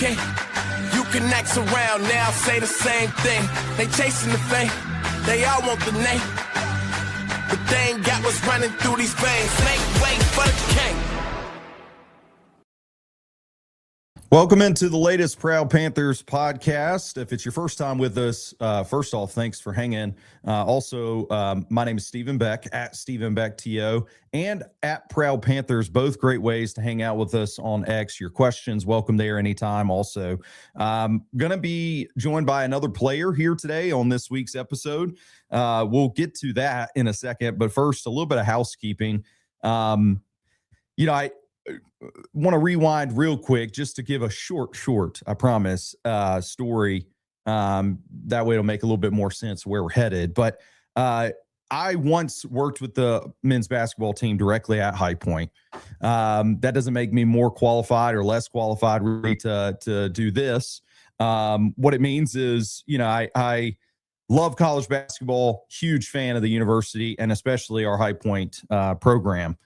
king. You can act around now, say the same thing. They chasing the fame, they all want the name. But they ain't got what's running through these veins. Make way for the king. Welcome into the latest Proud Panthers podcast. If it's your first time with us, first off, thanks for hanging. Also, my name is Stephen Beck, at Stephen Beck TO, and at Proud Panthers, both great ways to hang out with us on X. Your questions, welcome there anytime. Also, going to be joined by another player here today on this week's episode. We'll get to that in a second, but first, a little bit of housekeeping. I want to rewind real quick just to give a short, I promise, story. That way it'll make a little bit more sense where we're headed. But I once worked with the men's basketball team directly at High Point. That doesn't make me more qualified or less qualified really to do this. What it means is, I love college basketball, huge fan of the university, and especially our High Point program.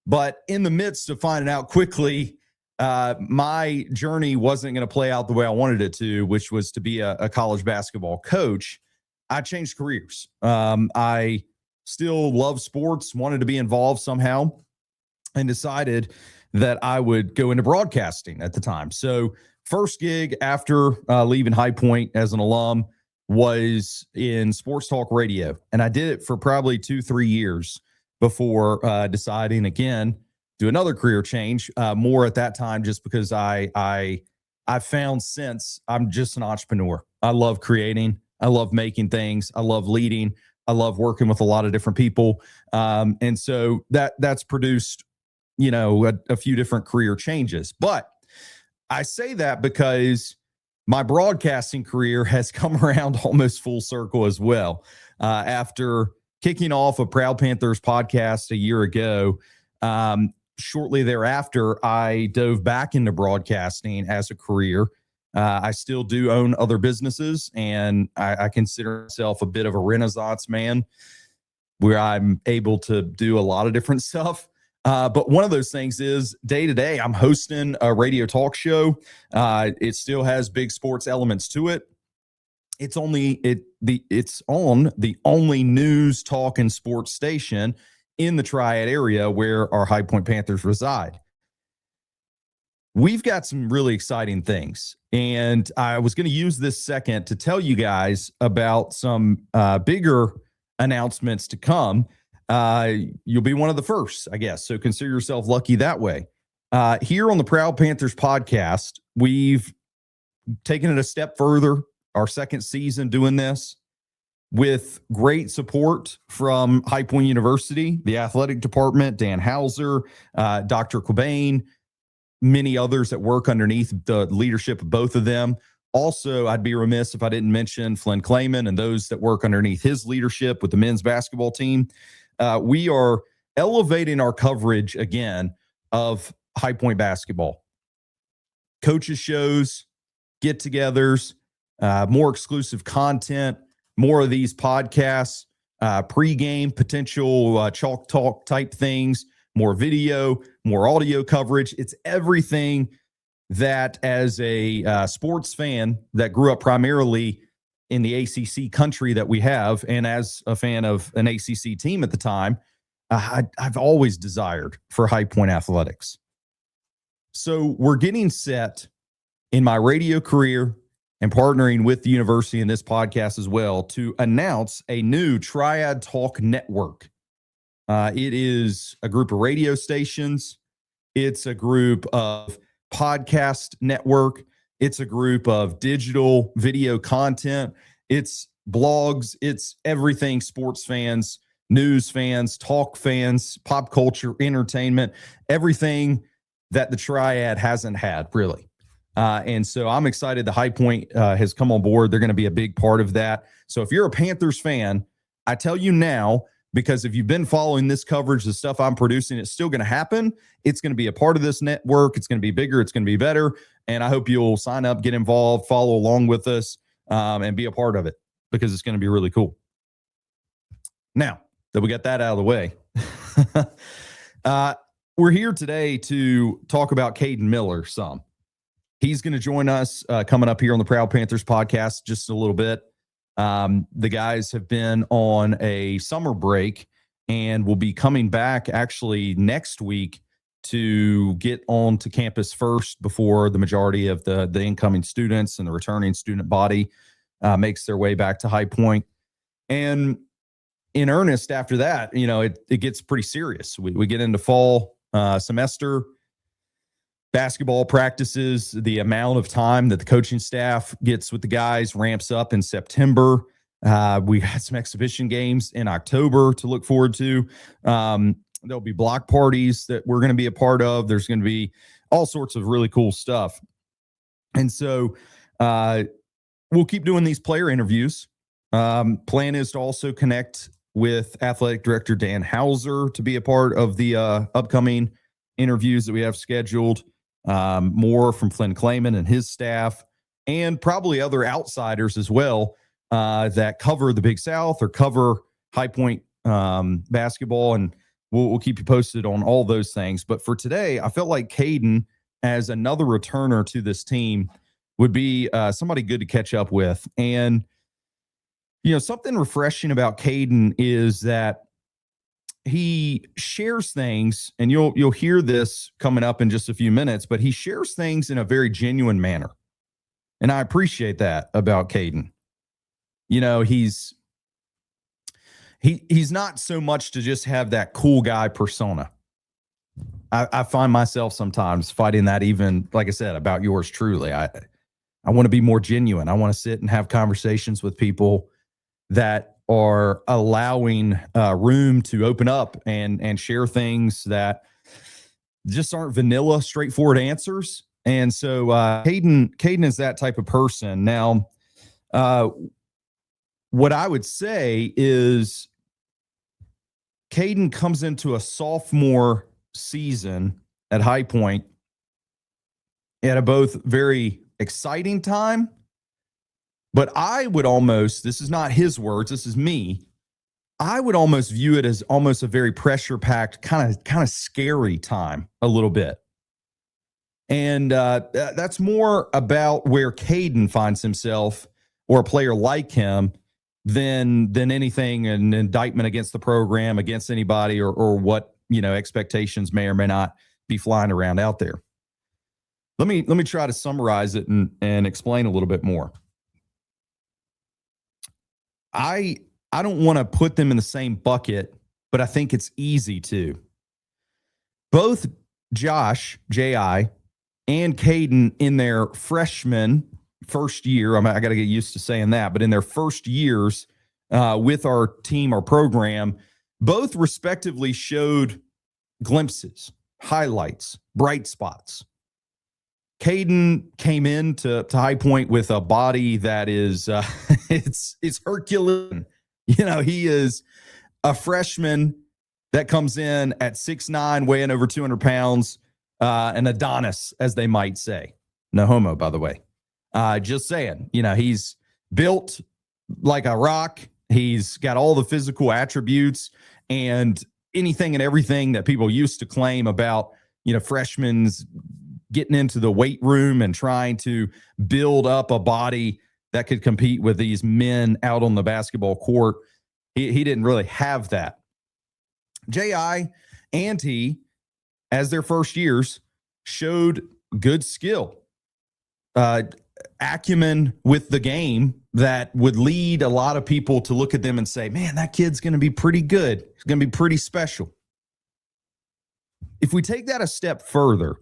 But in the midst of finding out quickly, my journey wasn't going to play out the way I wanted it to, which was to be a college basketball coach. I changed careers. I still love sports, wanted to be involved somehow, and decided that I would go into broadcasting at the time. So first gig after leaving High Point as an alum was in sports talk radio. And I did it for probably 2-3 years before deciding again do another career change. More at that time, just because I found since I'm just an entrepreneur. I love creating. I love making things. I love leading. I love working with a lot of different people. And so that's produced, a few different career changes. But I say that because my broadcasting career has come around almost full circle as well. After kicking off a Proud Panthers podcast a year ago, shortly thereafter, I dove back into broadcasting as a career. I still do own other businesses, and I consider myself a bit of a Renaissance man, where I'm able to do a lot of different stuff. But one of those things is day to day, I'm hosting a radio talk show. It still has big sports elements to it. It's on the only news, talk, and sports station in the Triad area where our High Point Panthers reside. We've got some really exciting things, and I was going to use this second to tell you guys about some bigger announcements to come. You'll be one of the first, I guess, so consider yourself lucky that way. Here on the Proud Panthers podcast, we've taken it a step further. Our second season doing this with great support from High Point University, the athletic department, Dan Hauser, Dr. Cobain, many others that work underneath the leadership of both of them. Also, I'd be remiss if I didn't mention Flynn Clayman and those that work underneath his leadership with the men's basketball team. We are elevating our coverage again of High Point basketball. Coaches shows, get-togethers, more exclusive content, more of these podcasts, pregame potential chalk talk type things, more video, more audio coverage. It's everything that, as a sports fan that grew up primarily in the ACC country that we have, and as a fan of an ACC team at the time, I've always desired for High Point athletics. So we're getting set in my radio career and partnering with the university in this podcast as well to announce a new Triad Talk network. It is a group of radio stations. It's a group of podcast network. It's a group of digital video content. It's blogs. It's everything sports fans, news fans, talk fans, pop culture, entertainment, everything that the Triad hasn't had, really. And so I'm excited the High Point has come on board. They're going to be a big part of that. So if you're a Panthers fan, I tell you now, because if you've been following this coverage, the stuff I'm producing, it's still going to happen. It's going to be a part of this network. It's going to be bigger. It's going to be better. And I hope you'll sign up, get involved, follow along with us, and be a part of it, because it's going to be really cool. Now that we got that out of the way, we're here today to talk about Caden Miller some. He's going to join us coming up here on the Proud Panthers podcast just a little bit. The guys have been on a summer break and will be coming back actually next week to get on to campus first before the majority of the incoming students and the returning student body makes their way back to High Point. And in earnest after that, it gets pretty serious. We get into fall semester. Basketball practices, the amount of time that the coaching staff gets with the guys ramps up in September. We had some exhibition games in October to look forward to. There'll be block parties that we're going to be a part of. There's going to be all sorts of really cool stuff. And so we'll keep doing these player interviews. Plan is to also connect with athletic director Dan Hauser to be a part of the upcoming interviews that we have scheduled. More from Flynn Clayman and his staff, and probably other outsiders as well that cover the Big South or cover High Point basketball. And we'll keep you posted on all those things. But for today, I felt like Caden, as another returner to this team, would be somebody good to catch up with. And, something refreshing about Caden is that he shares things, and you'll hear this coming up in just a few minutes, but he shares things in a very genuine manner. And I appreciate that about Caden. He's not so much to just have that cool guy persona. I find myself sometimes fighting that, even, like I said, about yours truly. I want to be more genuine. I want to sit and have conversations with people that are allowing room to open up and share things that just aren't vanilla, straightforward answers. And so Caden is that type of person. Now, what I would say is Caden comes into a sophomore season at High Point at a both very exciting time, but I would almost, this is not his words, this is me, I would almost view it as almost a very pressure-packed, kind of scary time a little bit. And that's more about where Caden finds himself, or a player like him, than anything, an indictment against the program, against anybody, or what expectations may or may not be flying around out there. Let me try to summarize it and explain a little bit more. I don't want to put them in the same bucket, but I think it's easy to. Both Josh, J.I., and Caden in their freshman first year, I got to get used to saying that, but in their first years with our team, our program, both respectively showed glimpses, highlights, bright spots. Caden came into High Point with a body that is it's Herculean. He is a freshman that comes in at 6'9", weighing over 200 pounds, an Adonis, as they might say. No homo, by the way. Just saying, he's built like a rock. He's got all the physical attributes and anything and everything that people used to claim about, freshmen's getting into the weight room and trying to build up a body that could compete with these men out on the basketball court. He didn't really have that. J.I. and he, as their first years, showed good skill, acumen with the game that would lead a lot of people to look at them and say, man, that kid's going to be pretty good. He's going to be pretty special. If we take that a step further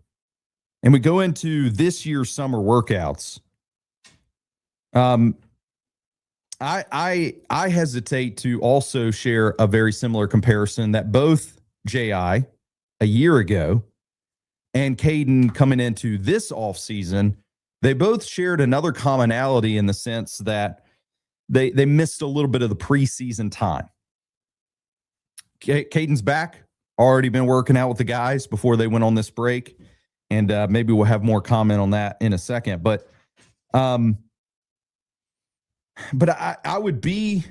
and we go into this year's summer workouts, I hesitate to also share a very similar comparison that both J.I. a year ago and Caden coming into this offseason, they both shared another commonality in the sense that they missed a little bit of the preseason time. Caden's back, already been working out with the guys before they went on this break, and maybe we'll have more comment on that in a second. But I would be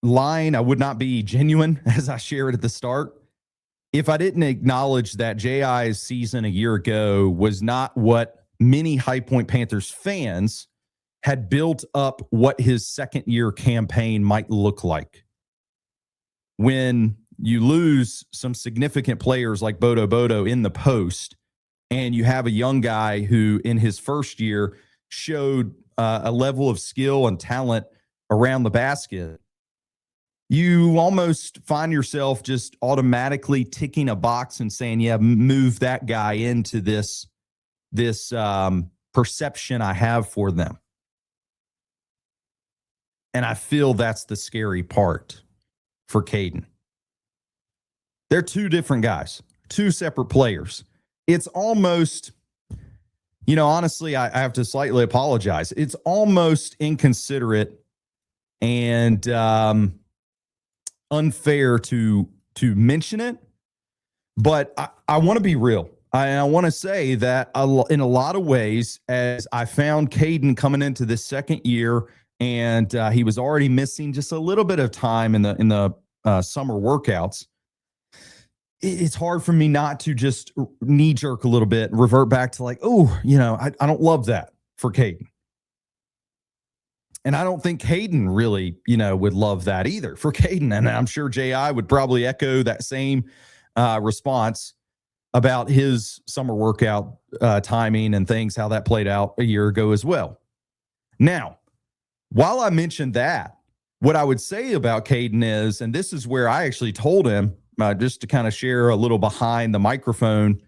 lying. I would not be genuine, as I shared at the start, if I didn't acknowledge that J.I.'s season a year ago was not what many High Point Panthers fans had built up what his second-year campaign might look like. When you lose some significant players like Bodo in the post, and you have a young guy who in his first year showed a level of skill and talent around the basket, you almost find yourself just automatically ticking a box and saying, yeah, move that guy into this perception I have for them. And I feel that's the scary part for Caden. They're two different guys, two separate players. It's almost, honestly, I have to slightly apologize. It's almost inconsiderate and unfair to mention it, but I want to be real. I want to say that in a lot of ways, as I found Caden coming into this second year, and he was already missing just a little bit of time in the summer workouts, it's hard for me not to just knee jerk a little bit and revert back to like, I don't love that for Caden. And I don't think Caden really, would love that either for Caden. And I'm sure J.I. would probably echo that same response about his summer workout timing and things, how that played out a year ago as well. Now, while I mentioned that, what I would say about Caden is, and this is where I actually told him, just to kind of share a little behind the microphone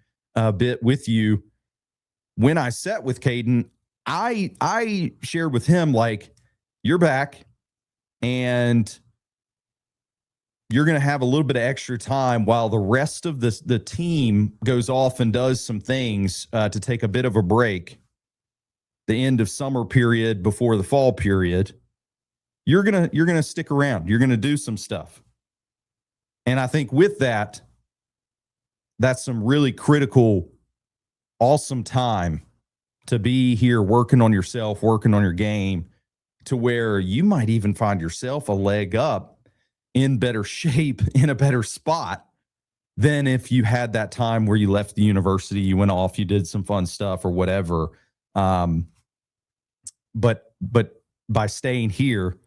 bit with you, when I sat with Caden, I shared with him, like, you're back and you're going to have a little bit of extra time while the rest of the team goes off and does some things to take a bit of a break. The end of summer period before the fall period, you're gonna stick around. You're gonna do some stuff. And I think with that, that's some really critical, awesome time to be here working on yourself, working on your game, to where you might even find yourself a leg up in better shape, in a better spot than if you had that time where you left the university, you went off, you did some fun stuff or whatever. But by staying here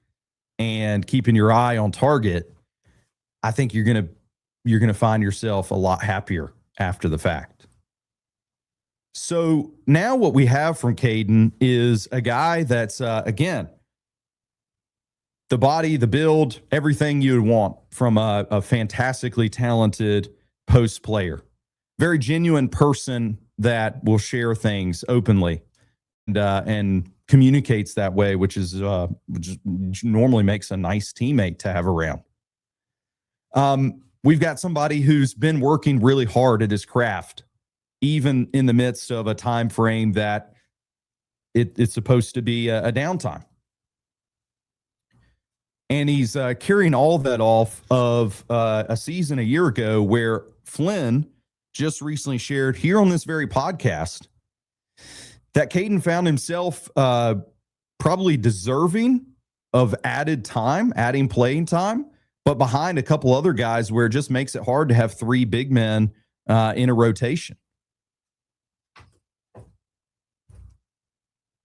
and keeping your eye on target, I think you're gonna find yourself a lot happier after the fact. So now what we have from Caden is a guy that's again, the body, the build, everything you would want from a fantastically talented post player. Very genuine person that will share things openly and communicates that way, which normally makes a nice teammate to have around. We've got somebody who's been working really hard at his craft, even in the midst of a time frame that it's supposed to be a downtime. And he's carrying all of that off of a season a year ago where Flynn just recently shared here on this very podcast that Caden found himself probably deserving of adding playing time, but behind a couple other guys where it just makes it hard to have three big men in a rotation.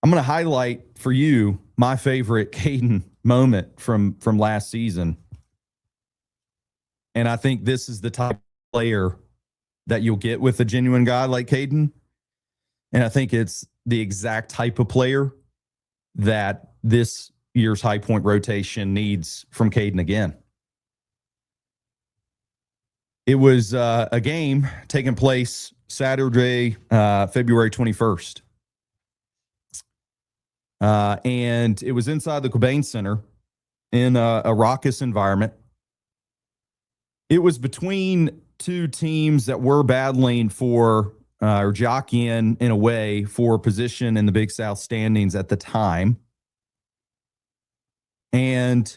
I'm going to highlight for you my favorite Caden moment from last season. And I think this is the type of player that you'll get with a genuine guy like Caden. And I think it's the exact type of player that this year's High Point rotation needs from Caden again. It was a game taking place Saturday, February 21st. And it was inside the Cobain Center in a raucous environment. It was between two teams that were battling for or jockeying in a way for position in the Big South standings at the time. And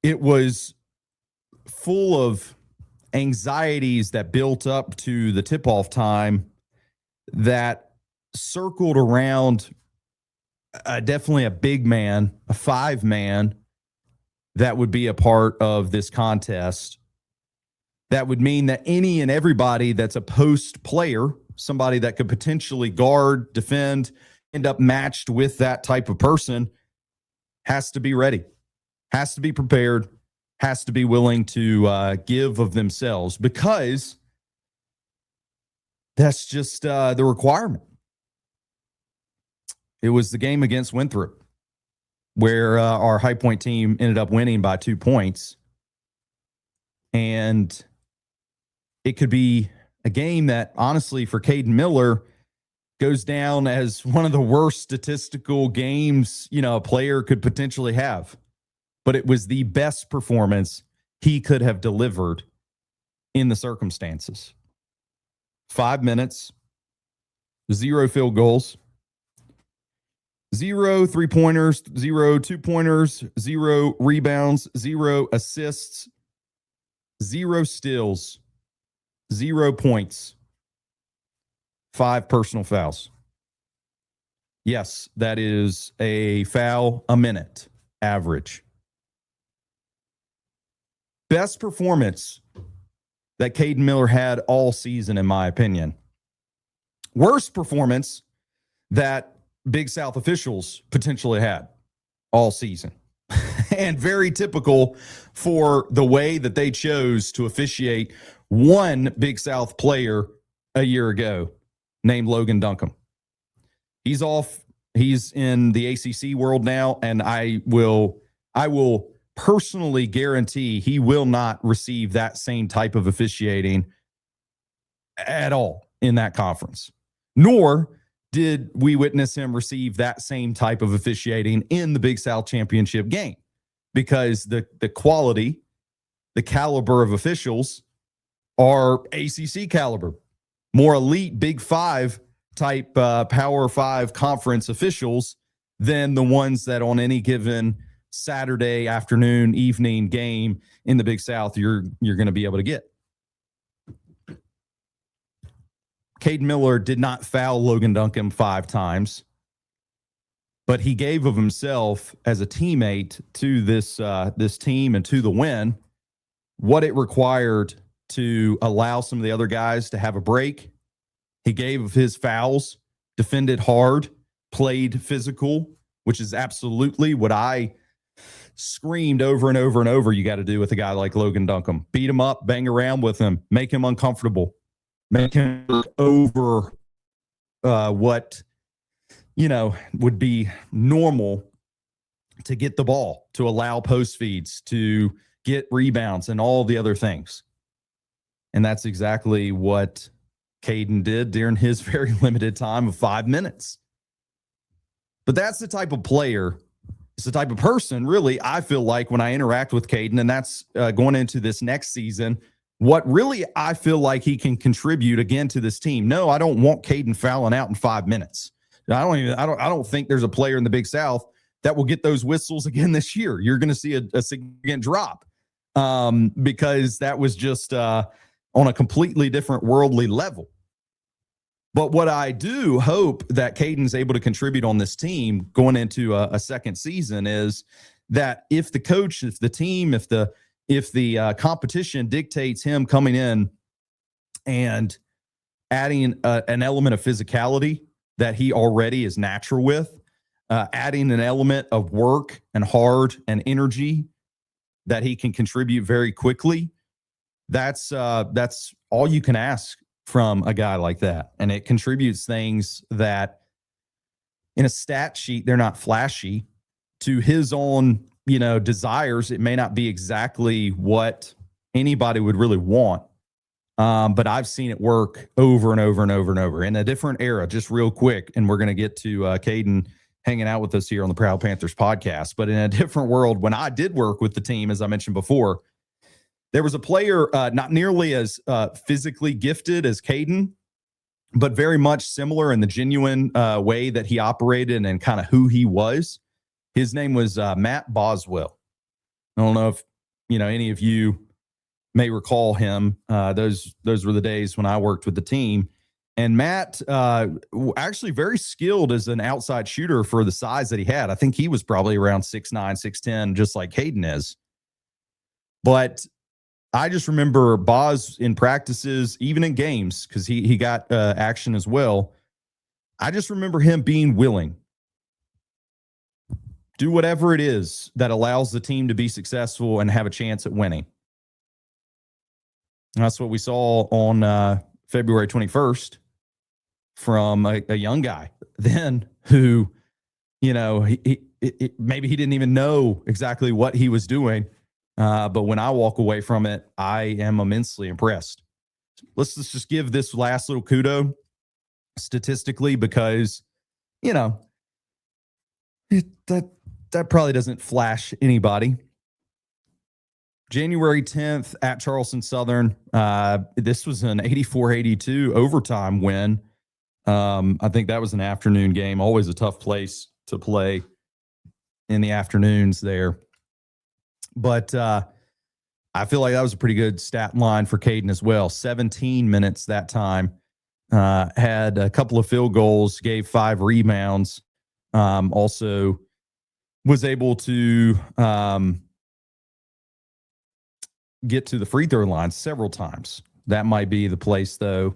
it was full of anxieties that built up to the tip-off time that circled around definitely a big man, a five-man that would be a part of this contest. That would mean that any and everybody that's a post player, somebody that could potentially guard, defend, end up matched with that type of person, has to be ready, has to be prepared, has to be willing to give of themselves, because that's just the requirement. It was the game against Winthrop where our High Point team ended up winning by 2 points. And it could be a game that, honestly, for Caden Miller, goes down as one of the worst statistical games, a player could potentially have. But it was the best performance he could have delivered in the circumstances. 5 minutes, 0 field goals, 0 3-pointers, 0 2-pointers, 0 rebounds, 0 assists, 0 steals, 0 points, 5 personal fouls. Yes, that is a foul a minute average. Best performance that Caden Miller had all season, in my opinion. Worst performance that Big South officials potentially had all season. And very typical for the way that they chose to officiate one Big South player a year ago named Logan Duncombe. He's off. He's in the ACC world now, and I will personally guarantee he will not receive that same type of officiating at all in that conference. Nor did we witness him receive that same type of officiating in the Big South Championship game, because the quality, the caliber of officials are ACC caliber, more elite Big Five type Power Five conference officials than the ones that on any given Saturday afternoon, evening game in the Big South you're going to be able to get. Caden Miller did not foul Logan Duncombe 5 times, but he gave of himself as a teammate to this team and to the win what it required to allow some of the other guys to have a break. He gave of his fouls, defended hard, played physical, which is absolutely what I screamed over and over and over you got to do with a guy like Logan Duncombe. Beat him up, bang around with him, make him uncomfortable, make him over what would be normal to get the ball, to allow post feeds, to get rebounds and all the other things. And that's exactly what Caden did during his very limited time of 5 minutes. But that's the type of player, it's the type of person, really, I feel like when I interact with Caden, and that's going into this next season, what really I feel like he can contribute again to this team. No, I don't want Caden fouling out in 5 minutes. I don't think there's a player in the Big South that will get those whistles again this year. You're going to see a significant drop because that was just on a completely different worldly level. But what I do hope that Caden's able to contribute on this team going into a second season is that if the coach, if the team, if the competition dictates him coming in and adding an element of physicality that he already is natural with, adding an element of work and hard and energy that he can contribute very quickly, that's all you can ask from a guy like that. And it contributes things that in a stat sheet, they're not flashy. To his own, desires, it may not be exactly what anybody would really want. But I've seen it work over and over and over and over in a different era, just real quick. And we're going to get to Caden hanging out with us here on the Proud Panthers podcast. But in a different world, when I did work with the team, as I mentioned before, there was a player not nearly as physically gifted as Caden, but very much similar in the genuine way that he operated and kind of who he was. His name was Matt Boswell. I don't know if any of you may recall him. Those were the days when I worked with the team. And Matt actually very skilled as an outside shooter for the size that he had. I think he was probably around 6'9", 6'10", just like Caden is. But I just remember Boz in practices, even in games, because he got action as well. I just remember him being willing. Do whatever it is that allows the team to be successful and have a chance at winning. And that's what we saw on February 21st from a young guy then who, maybe he didn't even know exactly what he was doing. But when I walk away from it, I am immensely impressed. Let's just give this last little kudo statistically because, that probably doesn't flash anybody. January 10th at Charleston Southern. This was an 84-82 overtime win. I think that was an afternoon game. Always a tough place to play in the afternoons there. But I feel like that was a pretty good stat line for Caden as well. 17 minutes that time. Had a couple of field goals, gave 5 rebounds. Also was able to get to the free throw line several times. That might be the place, though.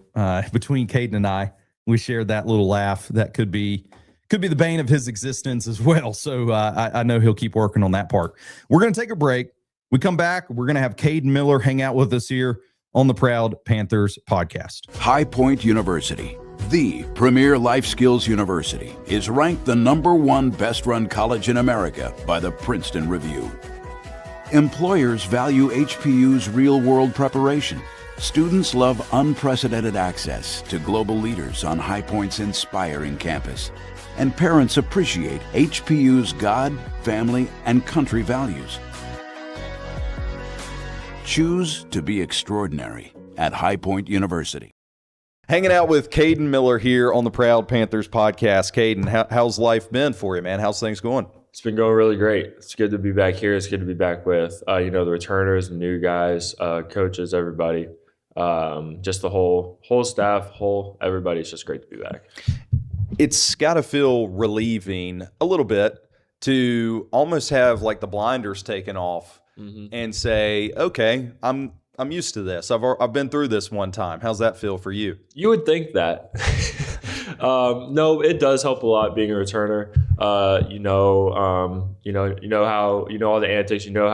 Between Caden and I, we shared that little laugh. That could be the bane of his existence as well. So I know he'll keep working on that part. We're going to take a break. We come back. We're going to have Caden Miller hang out with us here on the Proud Panthers podcast. High Point University, the premier life skills university, is ranked the #1 best-run college in America by the Princeton Review. Employers value HPU's real-world preparation. Students love unprecedented access to global leaders on High Point's inspiring campus. And parents appreciate HPU's God, family, and country values. Choose to be extraordinary at High Point University. Hanging out with Caden Miller here on the Proud Panthers podcast. Caden, how's life been for you, man? How's things going? It's been going really great. It's good to be back here. It's good to be back with, the returners, the new guys, coaches, everybody. Just the whole staff, everybody. It's just great to be back. It's got to feel relieving a little bit to almost have like the blinders taken off and say, okay, I'm used to this. I've been through this one time. How's that feel for you? You would think that. No, it does help a lot being a returner. You know all the antics. You know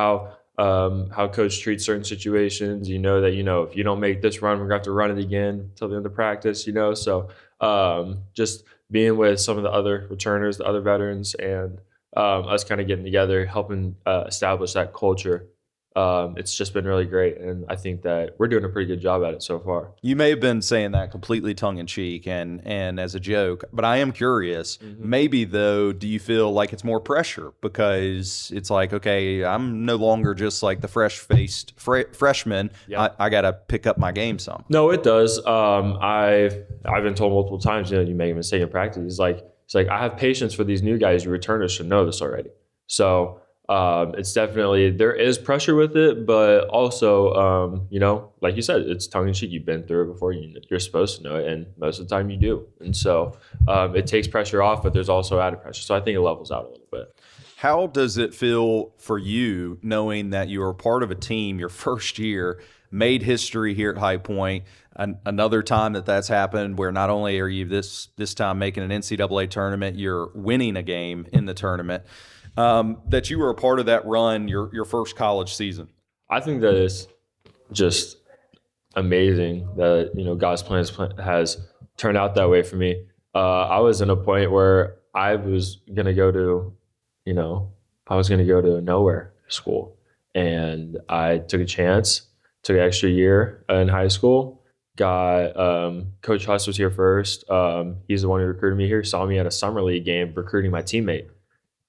how coach treats certain situations. You know that if you don't make this run, we're gonna have to run it again until the end of practice. So just being with some of the other returners, the other veterans, and us kind of getting together, helping establish that culture. It's just been really great, and I think that we're doing a pretty good job at it so far. You may have been saying that completely tongue-in-cheek and as a joke, but I am curious. Maybe, though, do you feel like it's more pressure because it's like, okay, I'm no longer just like the fresh-faced freshman. Yeah. I got to pick up my game some. No, it does. I've been told multiple times, you make a mistake in practice. It's like I have patience for these new guys. Your returners should know this already. So it's definitely, there is pressure with it, but also, like you said, it's tongue in cheek. You've been through it before. You're supposed to know it, and most of the time you do. And so it takes pressure off, but there's also added pressure. So I think it levels out a little bit. How does it feel for you knowing that you are part of a team your first year, made history here at High Point, another time that's happened where not only are you this time making an NCAA tournament, you're winning a game in the tournament, that you were a part of that run your first college season? I think that is just amazing that God's plan has turned out that way for me. I was in a point where I was gonna go to nowhere school, and I took a chance, took an extra year in high school. Got Coach Huss was here first. He's the one who recruited me here. Saw me at a summer league game recruiting my teammate.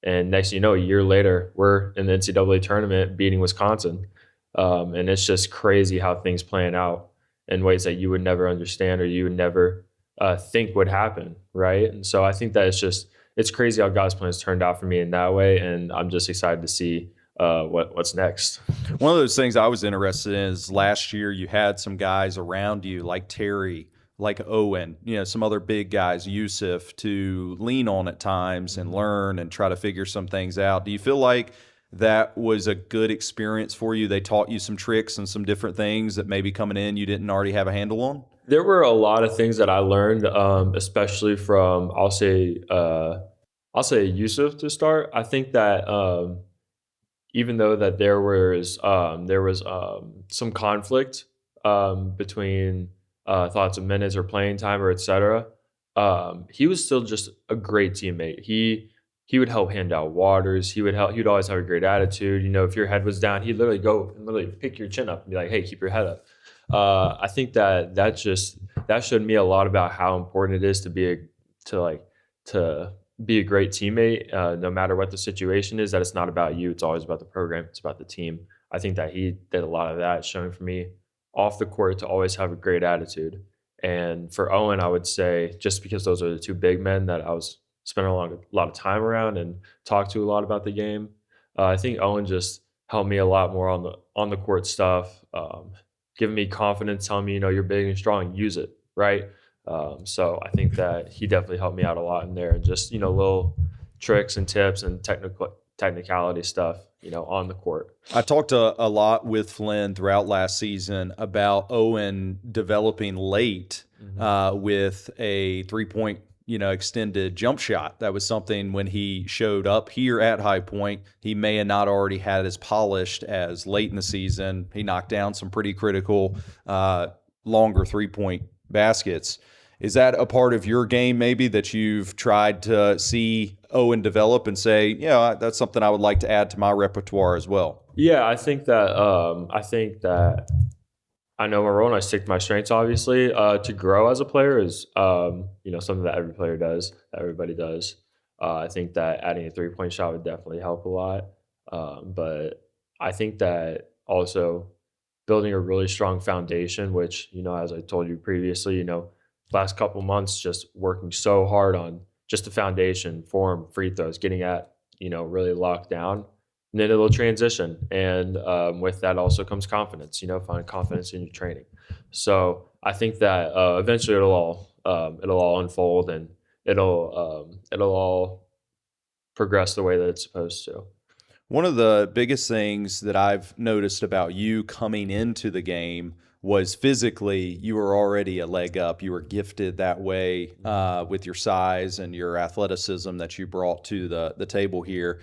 And next thing you know, a year later, we're in the NCAA tournament beating Wisconsin. And it's just crazy how things plan out in ways that you would never understand or you would never think would happen, right? And so I think that it's crazy how God's plan has turned out for me in that way. And I'm just excited to see what's next. One of those things I was interested in is last year you had some guys around you like Terry, like Owen, some other big guys, Yusuf, to lean on at times and learn and try to figure some things out. Do you feel like that was a good experience for you? They taught you some tricks and some different things that maybe coming in you didn't already have a handle on? There were a lot of things that I learned, especially from I'll say Yusuf to start. I think that even though that there was some conflict between thoughts of minutes or playing time or etc. He was still just a great teammate. He would help hand out waters. He'd always have a great attitude. You know, if your head was down, he'd literally go and literally pick your chin up and be like, "Hey, keep your head up." I think that showed me a lot about how important it is to be a great teammate, no matter what the situation is. That it's not about you; it's always about the program. It's about the team. I think that he did a lot of that, showing for me off the court to always have a great attitude. And for Owen, I would say, just because those are the two big men that I was spending a lot of time around and talked to a lot about the game, I think Owen just helped me a lot more on the court stuff, giving me confidence, telling me, you're big and strong, use it, right? So I think that he definitely helped me out a lot in there, and just little tricks and tips and technicality stuff, on the court. I talked a lot with Flynn throughout last season about Owen developing late with a 3-point, extended jump shot. That was something when he showed up here at High Point, he may have not already had as polished as late in the season. He knocked down some pretty critical, longer 3-point baskets. Is that a part of your game maybe that you've tried to see Owen develop and say, yeah, that's something I would like to add to my repertoire as well? Yeah, I think that I know my role and I stick to my strengths, obviously. To grow as a player is something that every player does, that everybody does. I think that adding a 3-point shot would definitely help a lot. But I think that also building a really strong foundation, which, as I told you previously, last couple months just working so hard on just the foundation, form, free throws, getting at, really locked down. And then it'll transition. And with that also comes confidence, find confidence in your training. So I think that eventually it'll all unfold, and it'll all progress the way that it's supposed to. One of the biggest things that I've noticed about you coming into the game was physically you were already a leg up. You were gifted that way with your size and your athleticism that you brought to the table here.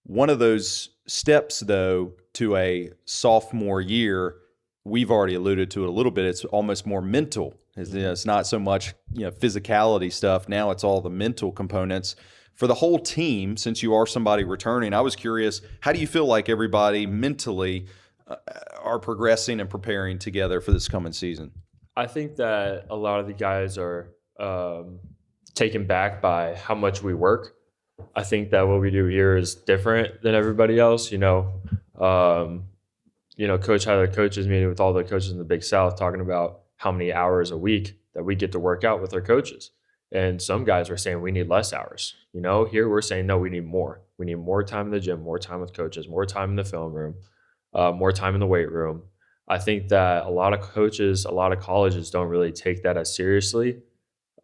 One of those steps, though, to a sophomore year, we've already alluded to it a little bit. It's almost more mental. It's not so much physicality stuff. Now it's all the mental components. For the whole team, since you are somebody returning, I was curious, how do you feel like everybody mentally are progressing and preparing together for this coming season? I think that a lot of the guys are taken back by how much we work. I think that what we do here is different than everybody else. Coach had a coaches meeting with all the coaches in the Big South talking about how many hours a week that we get to work out with our coaches. And some guys were saying we need less hours. Here we're saying, no, we need more. We need more time in the gym, more time with coaches, more time in the film room, more time in the weight room. I think that a lot of coaches, a lot of colleges don't really take that as seriously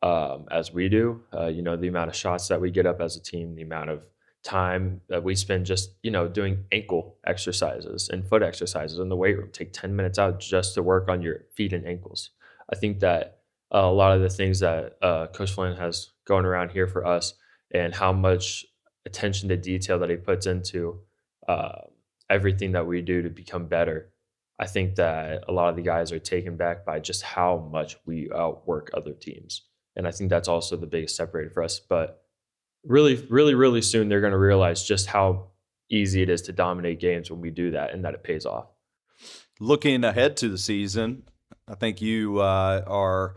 as we do. The amount of shots that we get up as a team, the amount of time that we spend just, doing ankle exercises and foot exercises in the weight room. Take 10 minutes out just to work on your feet and ankles. I think that a lot of the things that Coach Flynn has going around here for us, and how much attention to detail that he puts into everything that we do to become better. I think that a lot of the guys are taken back by just how much we outwork other teams. And I think that's also the biggest separator for us. But really, really, really soon, they're going to realize just how easy it is to dominate games when we do that, and that it pays off. Looking ahead to the season, I think you are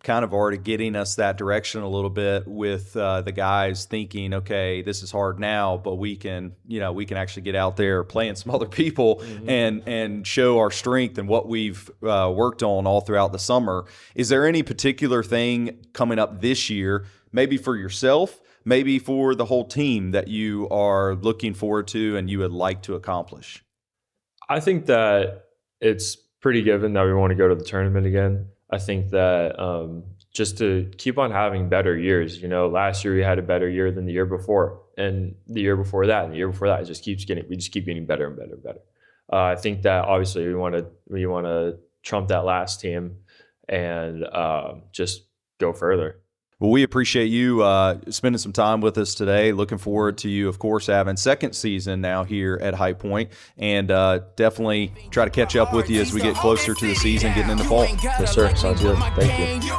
kind of already getting us that direction a little bit with the guys thinking, okay, this is hard now, but we can actually get out there playing some other people and show our strength and what we've worked on all throughout the summer. Is there any particular thing coming up this year, maybe for yourself, maybe for the whole team, that you are looking forward to and you would like to accomplish? I think that it's pretty given that we want to go to the tournament again. I think that just to keep on having better years. You know, last year we had a better year than the year before, and the year before that, and the year before that. We just keep getting better and better and better. I think that obviously we want to trump that last team and just go further. Well, we appreciate you spending some time with us today. Looking forward to you, of course, having second season now here at High Point, and definitely try to catch up with you as we get closer to the season, getting in the fall. Yes, sir. Sounds good. Thank you.